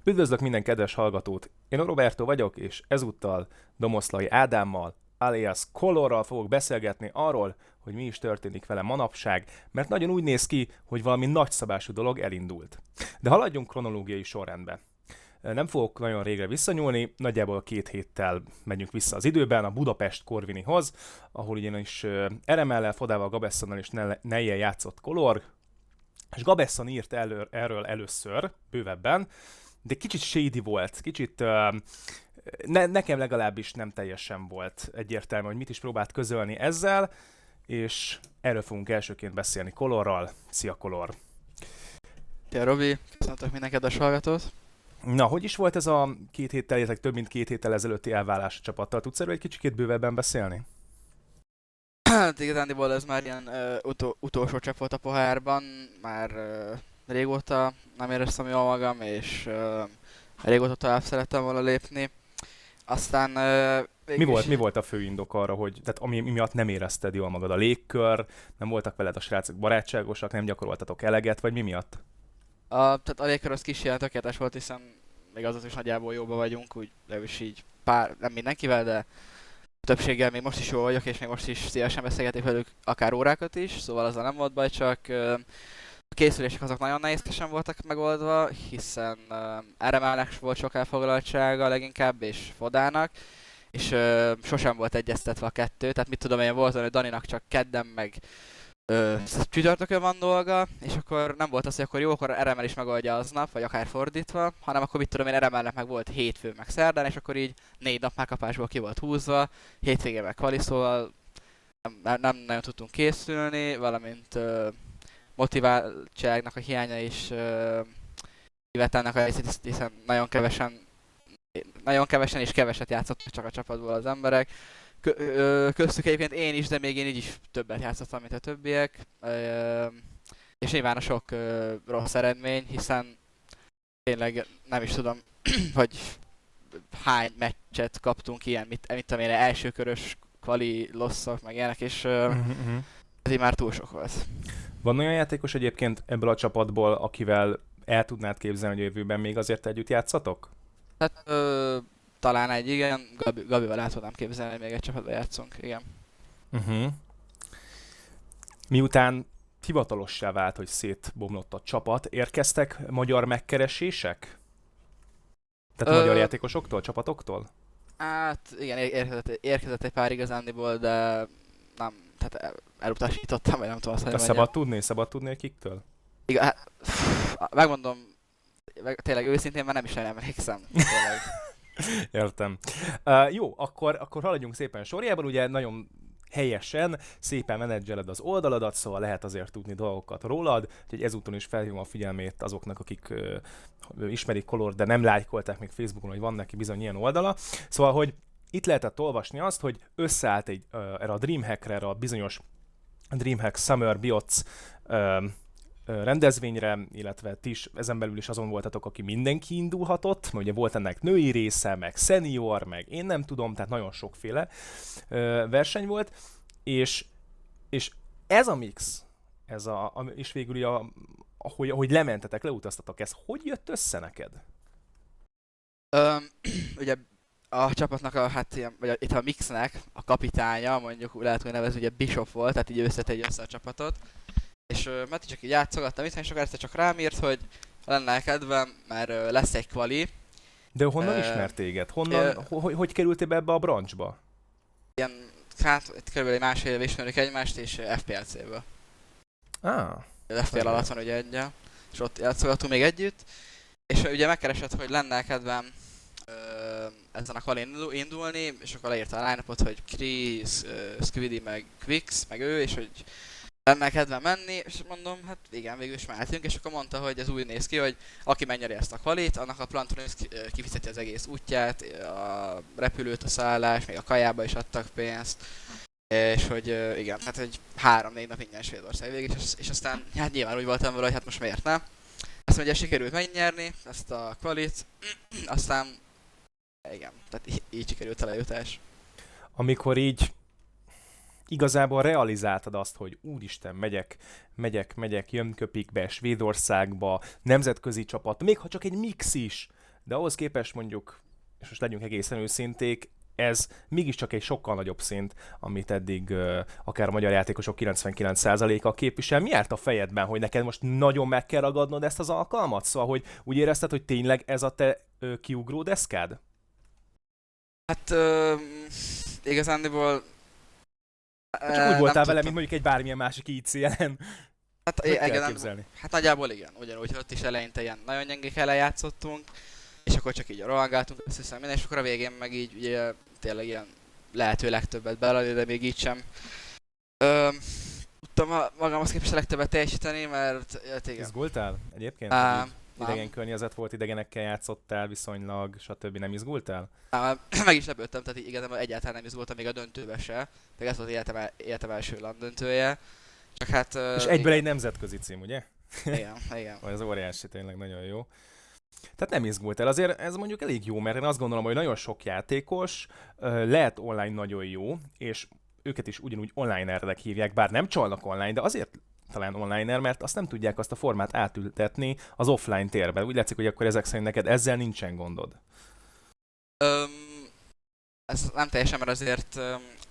Üdvözlök minden kedves hallgatót! Én Roberto vagyok, és ezúttal Domoszlai Ádámmal, alias Colorral fogok beszélgetni arról, hogy mi is történik vele manapság, mert nagyon úgy néz ki, hogy valami nagyszabású dolog elindult. De haladjunk kronológiai sorrendbe. Nem fogok nagyon régre visszanyúlni, nagyjából 2 héttel megyünk vissza az időben a Budapest Corvinihoz, ahol ugyanis Eremellel, Fodával, Gabesszonnal és Nejjel játszott Color, és Gabesson írt erről először, bővebben, de kicsit shady volt, kicsit nekem legalábbis nem teljesen volt egyértelmű, hogy mit is próbált közölni ezzel, és erről fogunk elsőként beszélni Colorral. Szia Color! Szia Robi, köszöntök minden kedves hallgatót. Na, hogy is volt ez a 2 héttel, illetve több mint 2 héttel ezelőtti elvállás a csapattal? Tudsz erről egy kicsikét bővebben beszélni? Hát igazándiból ez már ilyen utolsó csepp volt a pohárban, már régóta nem éreztem jól magam, és régóta tovább szerettem volna lépni. Aztán Mi volt a fő indok arra, hogy, tehát ami miatt nem érezted jól magad? A légkör, nem voltak veled a srácok barátságosak, nem gyakoroltatok eleget, vagy mi miatt? tehát a légkör az kis ilyen tökéletes volt, hiszen még az is nagyjából jóba vagyunk, úgy legalábbis így nem mindenkivel, de többséggel még most is jó vagyok, és még most is szívesen beszélgetek velük akár órákat is, szóval azzal nem volt baj, csak a készülések azok nagyon nehézkesen voltak megoldva, hiszen RML-nek volt sok elfoglaltsága leginkább, és Fodának, és sosem volt egyeztetve a kettő, tehát mit tudom én, volt olyan, hogy Daninak csak kedden meg csütörtökön van dolga, és akkor nem volt az, hogy akkor jó, akkor RML is megoldja aznap, vagy akár fordítva, hanem akkor mit tudom én, RML-nek meg volt hétfőn meg szerdán, és akkor így 4 nap megkapásból ki volt húzva, hétvégén meg kvali, szóval nem nagyon tudtunk készülni, valamint motiváltságnak a hiánya is kivett ennek a részét, hiszen nagyon kevesen és keveset játszottak csak a csapatból az emberek. Köztük egyébként én is, de még én így is többet játszottam, mint a többiek. És nyilván a sok rossz eredmény, hiszen tényleg nem is tudom, hogy hány meccset kaptunk ilyen, mit tudom én, elsőkörös kvali losszok, meg ilyenek, és ez így már túl sok volt. Van olyan játékos egyébként ebből a csapatból, akivel el tudnád képzelni, hogy a jövőben még azért együtt játszatok? Hát talán egy igen, Gabival el tudnám képzelni, hogy még egy csapatban játszunk, igen. Uh-huh. Miután hivatalossá vált, hogy szétbomlott a csapat, érkeztek magyar megkeresések? Tehát magyar játékosoktól, csapatoktól? Hát igen, érkezett egy pár igazándiból, de nem, tehát elutasítottam, vagy nem tudom azt, hogy mondjam. Szabad tudni, hogy kiktől? Igen, hát, megmondom, tényleg őszintén már nem is emlékszem. Tényleg. Értem. Jó, akkor haladjunk szépen sorjában, ugye nagyon helyesen, szépen menedzseled az oldaladat, szóval lehet azért tudni dolgokat rólad, úgyhogy ezúton is felhívom a figyelmét azoknak, akik ismerik Color, de nem lájkolták még Facebookon, hogy van neki bizony ilyen oldala. Szóval, hogy itt lehetett olvasni azt, hogy összeállt erre a Dreamhackre, erre a bizonyos Dreamhack Summer Biots rendezvényre, illetve ti is ezen belül is azon voltatok, aki mindenki indulhatott, mert ugye volt ennek női része, meg senior, meg én nem tudom, tehát nagyon sokféle verseny volt, és ez a mix, és végül ahogy lementetek, leutaztatok, ez hogy jött össze neked? Ugye a csapatnak hát ilyen, vagy itt a mixnek a kapitánya, mondjuk lehet, hogy nevezni, ugye Bishop volt, tehát így összetegye össze a csapatot. És Mati csak így játszogattam itt, és akkor egyszer csak rám írt, hogy lenne kedvem, mert lesz egy kvali. De honnan ismert téged? Hogy kerültél be ebbe a branchba? Ilyen, hát körülbelül egy másfél éve ismerjük egymást, és FPLC-ből. Az FPL alatt van ugye egy, és ott játszogatunk még együtt. És ugye megkeresett, hogy lenne kedvem ezen a kvalin indulni, és akkor leírta a line-upot, hogy Chris, Squiddy, meg Quix, meg ő, és hogy lenne kedvem menni, és mondom, hát igen, végül is mehetünk, és akkor mondta, hogy ez úgy néz ki, hogy aki megnyeri ezt a kvalit, annak a Plantonis kifizeti az egész útját, a repülőt, a szállás, még a kajába is adtak pénzt, és hogy igen, hát hogy 3-4 nap ingyen Svédország végig, és aztán hát nyilván úgy voltam vele, hogy hát most miért ne. Azt mondja, sikerült megnyerni ezt a kvalit, aztán igen, tehát így sikerült a lejutás. Amikor így igazából realizáltad azt, hogy úristen, megyek Jönköpikbe, Svédországba, nemzetközi csapat, még ha csak egy mix is, de ahhoz képest mondjuk, és most legyünk egészen őszinték, ez mégiscsak egy sokkal nagyobb szint, amit eddig akár a magyar játékosok 99%-a képvisel. Mi járt a fejedben, hogy neked most nagyon meg kell ragadnod ezt az alkalmat? Szóval, hogy úgy érezted, hogy tényleg ez a te kiugró deszkád? Hát igazándiból... Csak úgy voltál vele, mint mondjuk egy bármilyen másik ICL-en. Hát igen, hát nagyjából igen, ugyanúgy, hogy ott is eleinte ilyen nagyon gyengék ellen játszottunk, és akkor csak így rohangáltunk, azt hiszem minden, és akkor a végén meg így ugye tényleg ilyen lehető legtöbbet belőle, de még így sem. Tudtam magamhoz képest a legtöbbet teljesíteni, mert hát igen. Izgultál egyébként? Idegen környezet volt, idegenekkel játszottál viszonylag, stb. Nem izgultál? Meg is lepődtem, tehát igazából egyáltalán nem izgultam még a döntőbe se. Meg ez volt életem első LAN döntője. Csak hát... És egyből igen. Egy nemzetközi cím, ugye? Igen, igen. Ez óriási, tényleg nagyon jó. Tehát nem izgultál. Azért ez mondjuk elég jó, mert én azt gondolom, hogy nagyon sok játékos lehet online nagyon jó, és őket is ugyanúgy onlinernek hívják, bár nem csalnak online, de azért talán onliner, mert azt nem tudják azt a formát átültetni az offline térben. Úgy látszik, hogy akkor ezek szerint neked ezzel nincsen gondod. Ez nem teljesen, mert azért,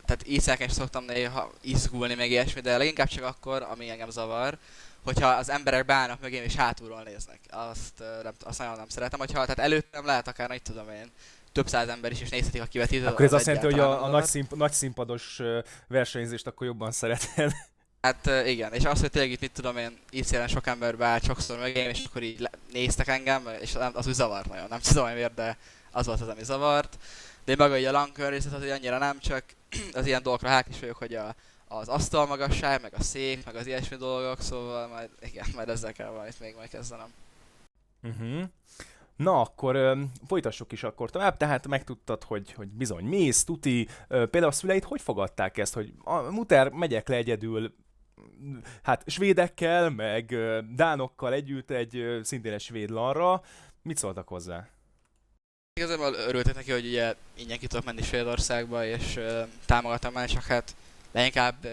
tehát éjszakáken is szoktam néha izgulni, meg ilyesmi, de leginkább csak akkor, ami engem zavar, hogyha az emberek beállnak mögém és hátulról néznek. Azt nagyon nem szeretem, hogyha tehát előttem lehet akár, nagy tudom én, több száz ember is, és nézhetik a kivetítőt. Akkor ez azt jelenti, hogy a nagy színpados versenyzést akkor jobban szereted. Hát igen, és az, hogy tényleg itt mit tudom én, ICL-en sok ember beállt sokszor mögém, és akkor így néztek engem, és az úgy zavart nagyon, nem tudom én miért, de az volt az, ami zavart. De én maga így a LAN környezet, hogy annyira nem, csak az ilyen dolgokra hát is vagyok, hogy az asztal magasság, meg a szék, meg az ilyesmi dolgok, szóval majd ezzel kell valamit még majd kezdenem. Na, akkor folytassuk is akkor tovább, tehát megtudtad, hogy bizony mész, tuti, például a szüleid hogy fogadták ezt, hogy muter, megyek le egyedül, hát svédekkel, meg dánokkal együtt szintén egy svéd LAN-ra, mit szóltak hozzá? Igazából örültek neki, hogy ugye ingyen ki tudok menni Svédországba, és támogattam már, csak hát leginkább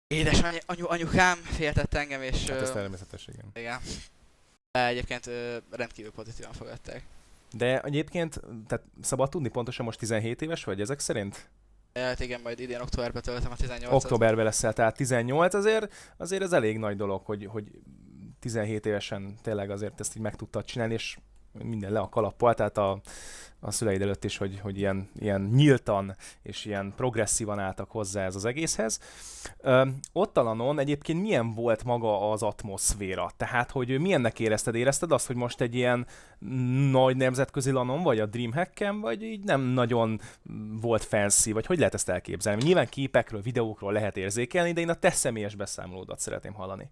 édes anyukám féltett engem, és... Hát ez természetes, igen. Igen. De egyébként rendkívül pozitívan fogadták. De egyébként, tehát szabad tudni pontosan most 17 éves vagy ezek szerint? Hát igen, majd idén októberben töltöm a 18-at. Októberben leszel, tehát 18, azért ez elég nagy dolog, hogy 17 évesen tényleg azért ezt így meg tudtad csinálni, és minden le a kalappal, tehát a szüleid előtt is, hogy ilyen nyíltan és ilyen progresszívan álltak hozzá ez az egészhez. Ott Alanon egyébként milyen volt maga az atmoszféra? Tehát, hogy milyennek érezted? Érezted azt, hogy most egy ilyen nagy nemzetközi lanon vagy a Dreamhack-en, vagy így nem nagyon volt fancy, vagy hogy lehet ezt elképzelni? Nyilván képekről, videókról lehet érzékelni, de én a te személyes beszámolódat szeretném hallani.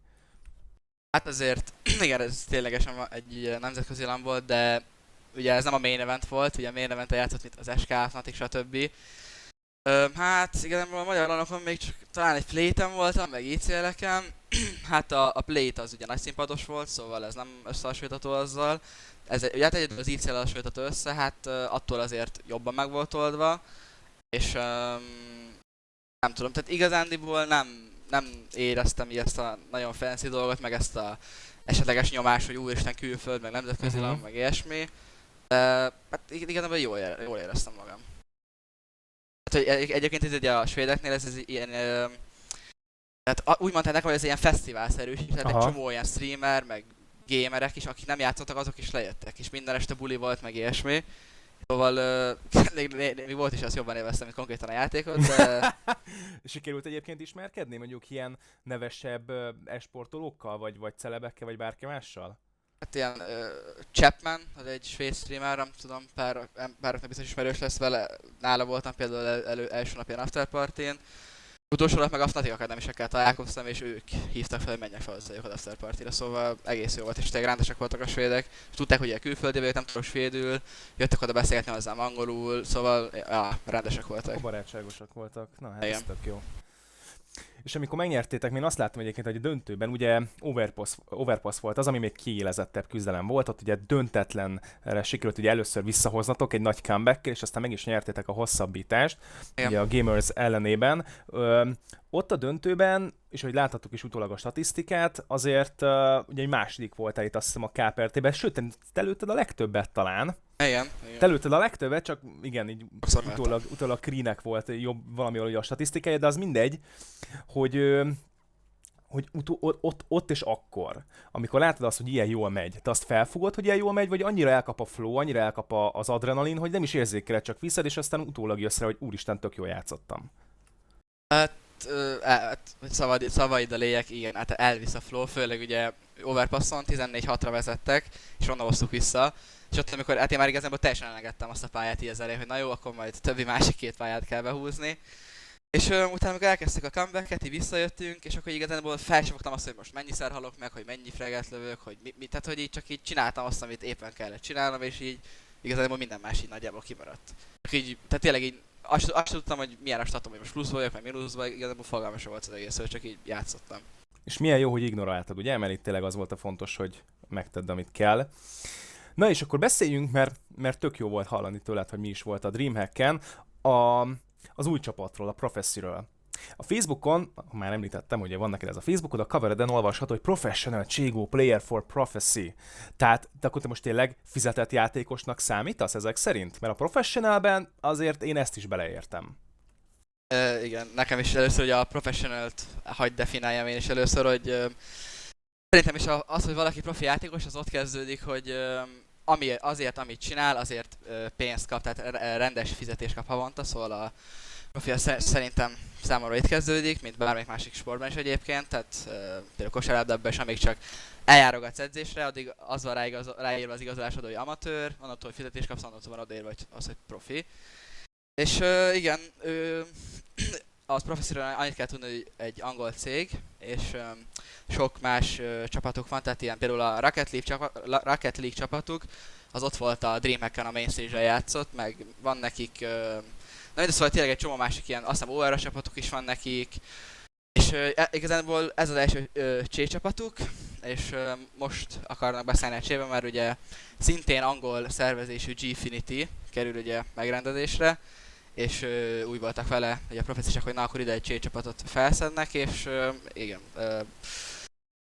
Hát azért, igen, ez ténylegesen egy nemzetközi LAN volt, de ugye ez nem a main event volt, ugye a main event játszott, mint az SK, Fnatic, stb. Hát igazából a magyar LAN-okon még csak talán egy Play-ten voltam, meg ICL-eken. Hát a Play-t az ugye nagy színpados volt, szóval ez nem összehasonlítható azzal. Ugye hát egyedül az ICL hasonlítható össze, hát attól azért jobban meg volt oldva. És nem tudom, tehát igazándiból nem éreztem így ezt a nagyon fancy dolgot, meg ezt a esetleges nyomást, hogy úristen külföld, meg nemzetközi LAN, meg ilyesmi. Hát igazából jól éreztem magam. Hát, hogy egyébként ez ugye a svédeknél ez ilyen... Tehát úgy mondták nekem, hogy ez ilyen fesztiválszerű, tehát egy csomó olyan streamer, meg gamerek is, akik nem játszottak, azok is lejöttek, és minden este buli volt, meg ilyesmi. Szóval még volt is, azt jobban élveztem, mint konkrétan a játékot, de... Sikerült egyébként ismerkedni mondjuk ilyen nevesebb esportolókkal, vagy celebekkel, vagy bárki mással? Hát ilyen Chapman, az egy svéd streamer, nem tudom, pároknak biztos ismerős lesz vele, nála voltam például első napján afterpartyn. Utolsó nap meg a Fnatic Academy-sekkel találkoztam, és ők hívtak fel, hogy menjek fel hozzájuk az afterpartyra, szóval egész jó volt, és tényleg rendesak voltak a svédek. És tudták, hogy ilyen külföldi nem tudok svédül, jöttek oda beszélgetni hozzám angolul, szóval ja, rendesek voltak. Barátságosak voltak, na hát ez tök jó. És amikor megnyertétek, én azt láttam egyébként, hogy a döntőben ugye overpass volt az, ami még kiélezettebb küzdelem volt, ott ugye döntetlenre sikerült ugye először visszahoznatok egy nagy comeback és aztán meg is nyertétek a hosszabbítást, Igen. ugye a Gamers ellenében. Ott a döntőben, és hogy láthatok is utólag a statisztikát, azért ugye egy második voltál itt azt hiszem a KPRT-ben, sőt, te lőtted a legtöbbet talán. Igen. Te lőtted a legtöbbet, csak igen, így utólag Kreenek volt jobb valamivel ugye a statisztikája, de az mindegy, hogy ott és akkor, amikor látod azt, hogy ilyen jól megy, te azt felfogod, hogy ilyen jól megy, vagy annyira elkap a flow, annyira elkap az adrenalin, hogy nem is érzékeled, csak viszed, és aztán utólag jössz rá, hogy úristen, tök jól játszottam. Szavaid a lényeg, igen, hát elvisz a flow, főleg ugye overpasson 14-6-ra vezettek, és onnan hoztuk vissza. És ott, amikor hát én már igazából teljesen elengedtem azt a pályát így ezzel, hogy na jó, akkor majd többi másik két pályát kell behúzni. És utána, amikor elkezdtük a comebacket, így visszajöttünk, és akkor igazából fel sem fogtam azt, hogy most mennyiszer halok meg, hogy mennyi freget lövök, hogy tehát hogy így csak így csináltam azt, amit éppen kellett csinálnom, és így igazából minden más így nagyjából kimaradt. Csak így, tehát tényleg így azt tudtam, hogy milyen a statom, hogy most plusz vagyok, meg mínuszban, igazából fogalmam sem volt az egész, hogy csak így játszottam. És milyen jó, hogy ignoráltad, ugye? Mert itt tényleg az volt a fontos, hogy megtedd, amit kell. Na és akkor beszéljünk, mert tök jó volt hallani tőled, hogy mi is volt a Dreamhack-en, az új csapatról, a Prophecy-ről. A Facebookon, már említettem, hogy van neked ez a Facebookod, a covereden olvasható, hogy Professional Cségó Player for Prophecy. Tehát te akkor te most tényleg fizetett játékosnak számítasz ezek szerint? Mert a Professionalben azért én ezt is beleértem. Igen, nekem is először, hogy a Professionalt hagyd definiáljam én is először, hogy szerintem is az, hogy valaki profi játékos, az ott kezdődik, hogy azért, amit csinál, azért pénzt kap, tehát rendes fizetést kap havonta, szóval a profi szerintem számomra itt kezdődik, mint bármelyik másik sportban is egyébként, tehát például kosárlabdában is, amíg csak eljárogatsz edzésre, addig az van ráírva az igazolásod, hogy amatőr, onnantól, hogy fizetést kapsz, onnantól van odaírva az, hogy profi. És igen, az Prophecy-ről annyit kell tudni, hogy egy angol cég, és sok más csapatok van, tehát ilyen például a Rocket League csapatuk, az ott volt a Dreamhack-en, a main stage-en játszott, meg van nekik, na de szóval tényleg egy csomó másik ilyen, azt hiszem OR csapatuk is van nekik, és igazából ez az első C csapatuk, és most akarnak beszállni a C-be, mert ugye szintén angol szervezésű Gfinity kerül ugye megrendezésre, és úgy voltak vele, hogy a Prophecy-sek, hogy na akkor ide egy C csapatot felszednek, és igen,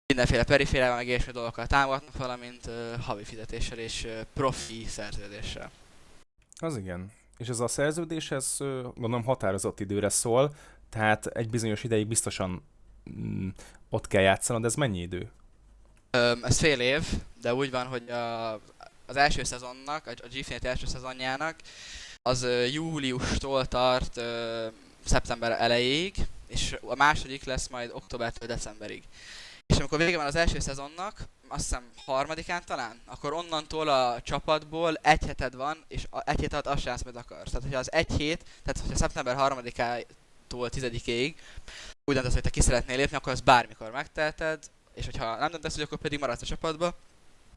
mindenféle perifériával meg ilyesmi dolgokkal támogatnak, valamint havi fizetéssel és profi szerződéssel. Az igen. És ez a szerződés, ez gondolom határozott időre szól, tehát egy bizonyos ideig biztosan ott kell játszanod, ez mennyi idő? Ez fél év, de úgy van, hogy az első szezonnak, a Gfinity első szezonjának, az júliustól tart szeptember elejéig, és a második lesz majd októbertől decemberig. És amikor vége van az első szezonnak, azt hiszem 3-án talán, akkor onnantól a csapatból egy heted van, és egy hét alatt azt csinálsz, amit akarsz. Tehát, hogyha az egy hét, tehát hogyha szeptember 3-ától 10-ig úgy döntesz, hogy te ki szeretnél lépni, akkor azt bármikor megteheted, és hogyha nem döntesz, hogy akkor pedig maradsz a csapatba.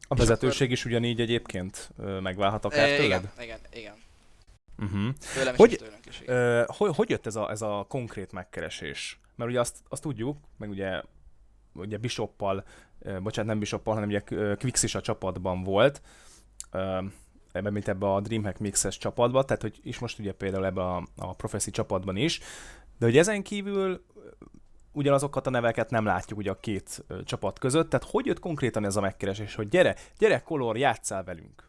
A vezetőség akkor is ugyanígy egyébként megválhat akár tőled? Igen. Uh-huh. Tőlem is, tőlünk is. Hogy jött ez a konkrét megkeresés? Mert ugye azt tudjuk, meg ugye Bishoppal, bocsánat, nem Bishoppal, hanem ugye Quix is a csapatban volt, mint ebbe a Dreamhack Mixes csapatban, tehát hogy is most ugye például ebbe a Prophecy csapatban is, de hogy ezen kívül ugyanazokat a neveket nem látjuk ugye a két csapat között, tehát hogy jött konkrétan ez a megkeresés, hogy gyere Color, játsszál velünk?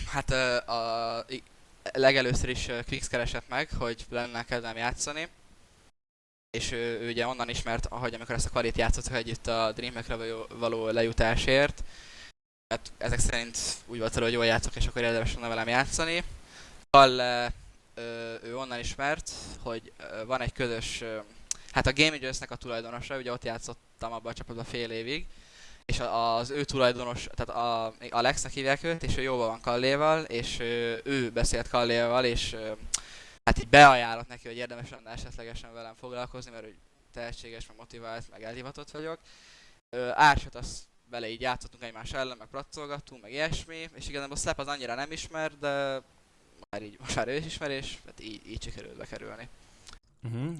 Hát legelőször is Quix keresett meg, hogy lenne kedvem játszani. És ő ugye onnan ismert, ahogy amikor ezt a kvalit játszottak együtt a Dreamhack-re való lejutásért. Hát ezek szerint úgy volt hogy jól játszok, és akkor érdemes volna velem játszani. Kalle, ő onnan ismert, hogy van egy közös, hát a Gamagers-nek a tulajdonosa, ugye ott játszottam abban a csapatban fél évig. És az ő tulajdonos, tehát Alexnek hívják őt, és ő jóban van Kalléval, és ő beszélt Kalléval, és hát így beajánlott neki, hogy érdemes lenne esetlegesen velem foglalkozni, mert hogy tehetséges, meg motivált, meg elhivatott vagyok. Ársat azt vele így játszottunk egymás ellen, meg pracolgattunk, meg ilyesmi, és igazából Slap az annyira nem ismer, de most már ő is ismer, és hát így sikerült bekerülni.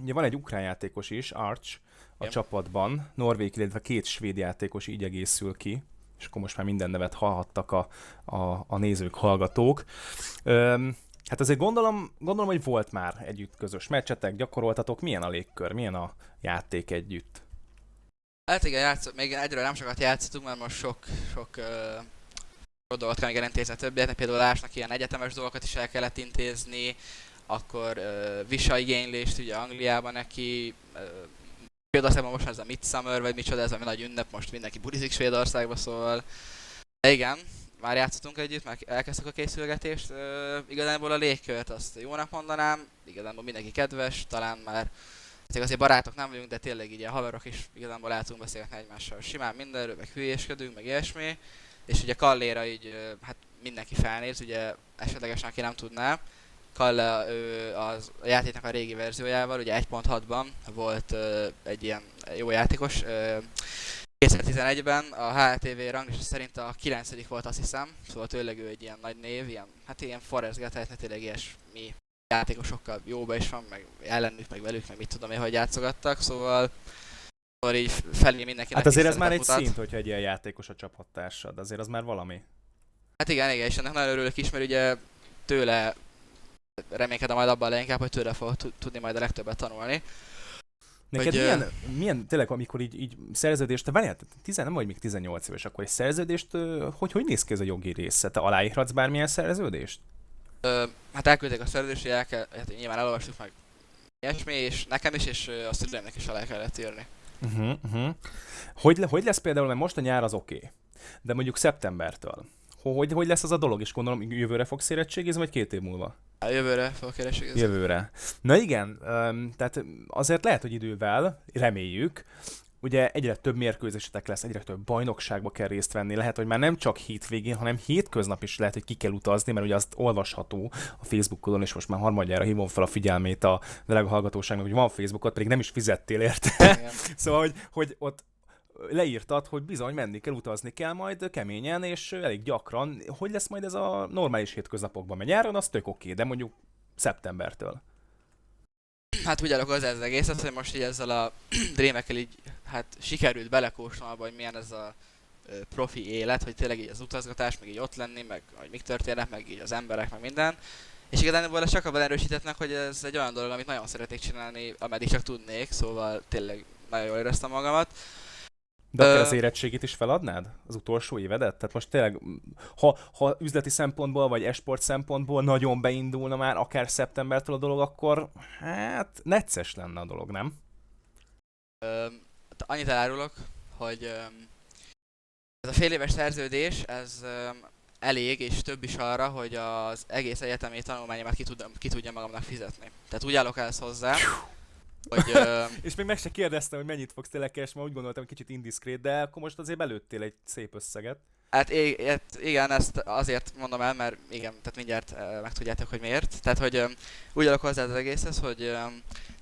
Ugye van egy ukrán játékos is, Arch, a csapatban, norvég, illetve 2 svéd játékos így egészül ki, és akkor most már minden nevet hallhattak a nézők, hallgatók. Hát azért gondolom, hogy volt már együtt közös meccsetek, gyakoroltatok, milyen a légkör, milyen a játék együtt? Hát igen, még egyről nem sokat játszottunk, mert most sok dolgot kell még elintézni a többieknek, például Lásnak ilyen egyetemes dolgokat is el kellett intézni, akkor visaigénylést ugye Angliában neki, Svédországban most ez a Midsummer, vagy micsoda, ez a nagy ünnep, most mindenki bulizik Svédországba, szóval de igen, már játszottunk együtt, már elkezdtük a készülgetést, igazából a légkört azt jónak mondanám, igazából mindenki kedves, talán már azért barátok nem vagyunk, de tényleg így a haverok is igazából el tudunk beszélgetni egymással simán mindenről, meg hülyéskedünk, meg ilyesmi. És ugye Kalléra így, hát mindenki felnéz, ugye esetlegesen aki nem tudná. Kalle a játéknak a régi verziójával, ugye 1.6-ban volt egy ilyen jó játékos. 2011-ben a HLTV ranglista szerint a 9. volt, azt hiszem, szóval tényleg ő egy ilyen nagy név, ilyen Forrest Gump, tényleg ilyesmi játékosokkal jóba is van, meg ellenük, meg velük, meg mit tudom én, hogy játszogattak, szóval így felé mindenkinek. Hát azért ez már egy szint, hogyha egy ilyen játékos a csapattársad, azért az már valami. Hát igen, és ennek nagyon örülök is, mert ugye tőle reménykedem majd abban leginkább, hogy tőle fog tudni majd a legtöbbet tanulni. Neked hogy, milyen tényleg, amikor így szerződést, te várjál, nem vagy még 18 éves, akkor egy szerződést, hogy néz ki ez a jogi része? Te aláírhatsz bármilyen szerződést? Hát elküldték a szerződést, hát nyilván elolvastuk meg ilyesmi, és nekem is, és a szüleimnek is alá kellett írni. Hogy lesz például, mert most a nyár az oké, de mondjuk szeptembertől, hogy lesz az a dolog, és gondolom jövőre fogsz érettségizni, vagy 2 év múlva? Jövőre fogok érettségizni. Jövőre. Na igen, tehát azért lehet, hogy idővel, reméljük, ugye egyre több mérkőzésetek lesz, egyre több bajnokságba kell részt venni, lehet, hogy már nem csak hétvégén, hanem hétköznap is lehet, hogy ki kell utazni, mert ugye azt olvasható a Facebookon, és most már harmadjára hívom fel a figyelmét a drága hallgatóságnak, hogy van Facebookot, pedig nem is fizettél érte. Szóval, hogy ott leírtad, hogy bizony menni kell, utazni kell majd keményen, és elég gyakran. Hogy lesz majd ez a normális hétköznapokban? Mert nyáron az tök oké, de mondjuk szeptembertől. Hát úgy alakult ez az egészet, hogy most így ezzel a Dreamekkel így hát sikerült belekóstolni, hogy milyen ez a profi élet, hogy tényleg így az utazgatás, meg így ott lenni, meg hogy mik történnek, meg így az emberek, meg minden. És igazából ez csak abban erősítettnek, hogy ez egy olyan dolog, amit nagyon szeretnék csinálni, ameddig csak tudnék, szóval tényleg nagyon jól éreztem magamat. De akár az érettségit is feladnád? Az utolsó évedet? Tehát most tényleg, ha üzleti szempontból, vagy esport szempontból nagyon beindulna már akár szeptembertől a dolog, akkor hát necces lenne a dolog, nem? Annyit elárulok, hogy ez a fél éves szerződés, ez elég és több is arra, hogy az egész egyetemi tanulmányomat ki tudja magamnak fizetni. Tehát úgy állok ehhez hozzá, hogy, és még meg se kérdeztem, hogy mennyit fogsz tényleg keresni, mert úgy gondoltam, kicsit indiszkrét, de akkor most azért belőttél egy szép összeget. Hát igen, ezt azért mondom el, mert igen, tehát mindjárt megtudjátok, hogy miért. Tehát, hogy úgy állok hozzá az egészhez, hogy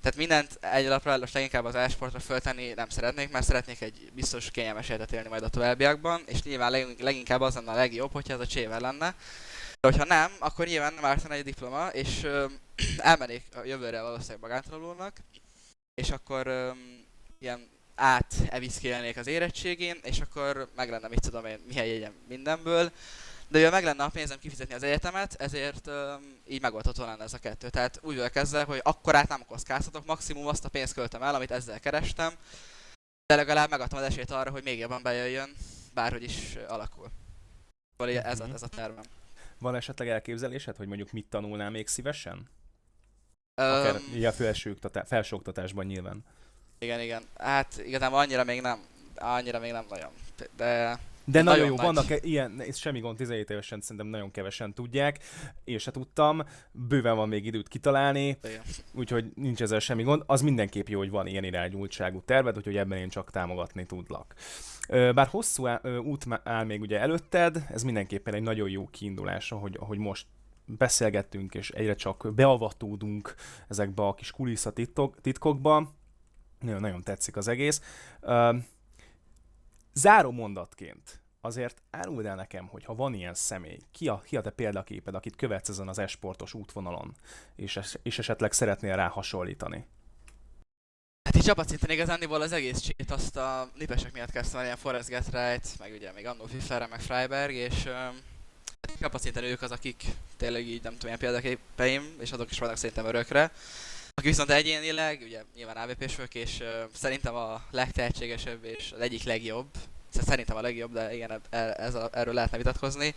tehát mindent egy lapra, most leginkább az e-sportra föltenni nem szeretnék, mert szeretnék egy biztos kényelmes életet élni majd a továbbiakban, és nyilván leginkább az lenne a legjobb, hogyha ez a csével lenne. De hogyha nem, akkor nyilván nem ártana egy diploma, és elmennék a jövőre valószínűleg magántanulónak, és akkor ilyen eviszkélnék az érettségén, és akkor meg lenne, mit tudom én, Mihály jegyem mindenből. De mivel meg lenne a pénzem kifizetni az egyetemet, ezért így megoldható lenne ez a kettő. Tehát úgy vagyok ezzel, hogy akkorát nem kockáztatok, maximum azt a pénzt költöm el, amit ezzel kerestem, de legalább megadtam az esélyt arra, hogy még jobban bejöjjön, bárhogy is alakul. Szóval ez a tervem. Van esetleg elképzelésed, hogy mondjuk mit tanulnál még szívesen? Akár ilyen felsőoktatásban nyilván. Igen. Hát igazából annyira még nem nagyon. De nagyon jó, vannak ilyen, és semmi gond, 17 évesen szerintem nagyon kevesen tudják, én se tudtam, bőven van még időt kitalálni, úgyhogy nincs ezzel semmi gond. Az mindenképp jó, hogy van ilyen irányultságú terved, úgyhogy ebben én csak támogatni tudlak. Bár hosszú út áll még ugye előtted, ez mindenképpen egy nagyon jó kiindulás, ahogy most beszélgettünk, és egyre csak beavatódunk ezekbe a kis kulisszatitkokba. Nagyon tetszik az egész. Záró mondatként azért áruld el nekem, hogy ha van ilyen személy, ki a te példaképed, akit követsz ezen az esportos útvonalon, és esetleg szeretnél rá hasonlítani? csapatszinten igazándiból az egész csét azt a nipesek miatt kezdtem el, ilyen Forrest Getright, meg ugye még annó Pfifferre, meg Freiberg, és csapatszinten ők az, akik tényleg így nem tudom, ilyen példaképeim, és azok is vannak szerintem örökre. Aki viszont egyénileg, ugye nyilván AVP-sök, és szerintem a legtehetségesebb és az egyik legjobb, szerintem a legjobb, de igen, erről lehetne vitatkozni,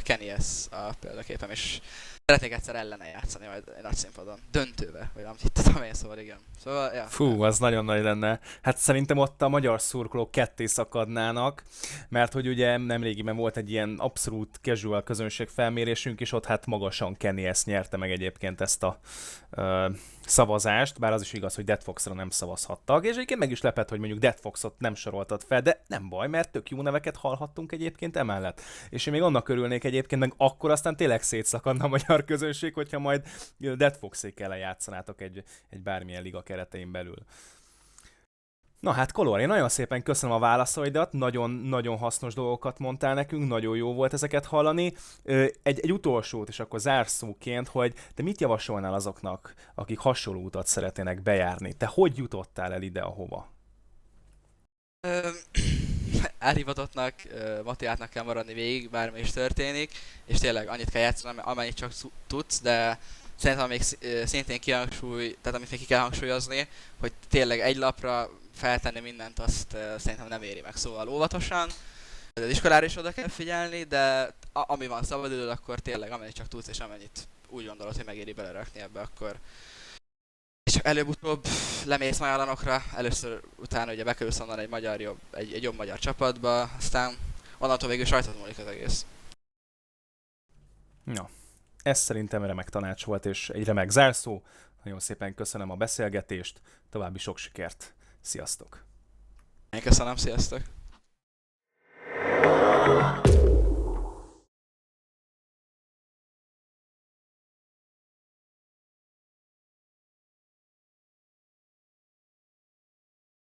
Kenny S a példaképem, és szeretnék egyszer ellene játszani majd egy nagy színpadon. Döntőbe, vagy nem tudom én, szóval igen. Szóval, ja. Fú, az nagyon nagy lenne. Hát szerintem ott a magyar szurkolók ketté szakadnának, mert hogy ugye nemrégiben volt egy ilyen abszolút casual közönségfelmérésünk, és ott hát magasan Kenny S nyerte meg egyébként ezt a szavazást, bár az is igaz, hogy Dead Fox-ra nem szavazhattak, és egyébként meg is lepett, hogy mondjuk Dead Foxot nem soroltad fel, de nem baj, mert tök jó neveket hallhattunk egyébként emellett. És én még annak örülnék egyébként, meg akkor aztán tényleg szétszakadna a magyar közönség, hogyha majd Dead Fox-ékkel lejátszanátok egy bármilyen liga keretein belül. Na hát Color, én nagyon szépen köszönöm a válaszaidat, nagyon hasznos dolgokat mondtál nekünk, nagyon jó volt ezeket hallani. Egy utolsót is akkor zárszóként, hogy te mit javasolnál azoknak, akik hasonló utat szeretnének bejárni? Te hogy jutottál el ide, ahova? Elhivatottnak, motiváltnak kell maradni végig, bármi is történik, és tényleg annyit kell játszani, amennyit csak tudsz, de szerintem még szintén tehát amit még ki kell hangsúlyozni, hogy tényleg egy lapra feltenni mindent, azt szerintem nem éri meg, szóval óvatosan. Az iskolára is oda kell figyelni, de ami van szabadidőd, akkor tényleg amennyit csak tudsz, és amennyit úgy gondolod, hogy megéri belerakni ebbe, akkor... És csak előbb-utóbb lemész majorlanokra, először utána ugye bekerülsz onnan egy jobb magyar csapatba, aztán onnantól végül sajtad múlik az egész. Ja, ez szerintem remek tanács volt, és egy remek zárszó. Nagyon szépen köszönöm a beszélgetést, további sok sikert. Sziasztok! Én köszönöm, sziasztok!